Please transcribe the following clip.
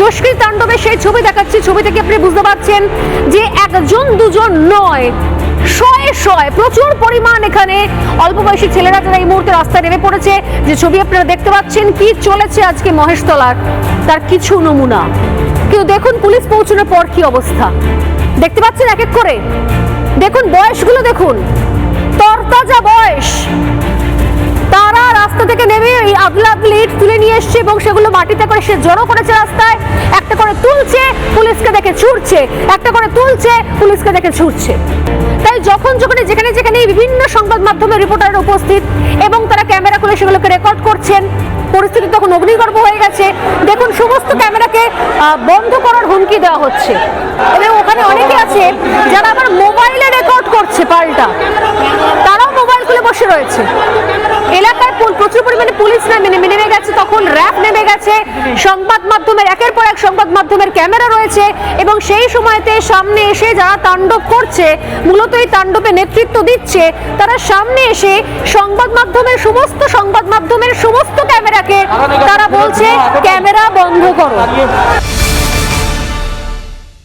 দুষ্কৃতী তাণ্ডবে সেই ছবি দেখাচ্ছি। ছবি থেকে আপনি বুঝতে পারছেন যে একজন দুজন নয়, শয়ে শয়ে প্রচুর পরিমাণ এখানে অল্প বয়সী ছেলেরা যারা এই মুহূর্তে রাস্তায় নেমে পড়েছে। যে ছবি আপনারা দেখতে পাচ্ছেন কি চলেছে আজকে মহেশতলার, তার কিছু নমুনা। কিন্তু দেখুন পুলিশ পৌঁছানোর পর কি অবস্থা দেখতে পাচ্ছেন এক এক করে। দেখুন বয়সগুলো দেখুন, তরতাজা বয়স। তারা রাস্তা থেকে নেমে এই আদলা আদলি ইট তুলে নিয়ে এসছে এবং সেগুলো মাটিতে করে সে জড়ো করেছে রাস্তায়। একটা করে তুলছে, পুলিশকে দেখে ছুটছে, একটা করে তুলছে, পুলিশকে দেখে ছুটছে। তাই যখন যেখানে যেখানে বিভিন্ন সংবাদ মাধ্যমের রিপোর্টার উপস্থিত এবং তারা ক্যামেরা করে সেগুলোকে রেকর্ড করছেন, পরিস্থিতি তখন অগ্নিগর্ভ হয়ে গেছে। দেখুন সমস্ত ক্যামেরাকে বন্ধ করার হুমকি দেওয়া হচ্ছে এবং ওখানে অনেকে আছে যারা আবার মোবাইলে রেকর্ড করছে পাল্টা, তারাও মোবাইল খুলে বসে রয়েছে। এলাকায় প্রচুর পরিমাণে পুলিশ নেমে গেছে, তখন র্যাব নেমে গেছে, সংবাদ মাধ্যমের একের পর এক সংবাদ মাধ্যমের ক্যামেরা রয়েছে এবং সেই সময়তে সামনে এসে যারা তাণ্ডব করছে, মূলত এই তাণ্ডবে নেতৃত্ব দিচ্ছে, তারা সামনে এসে সংবাদ মাধ্যমের সমস্ত ক্যামেরাকে তারা বলছে ক্যামেরা বন্ধ করো।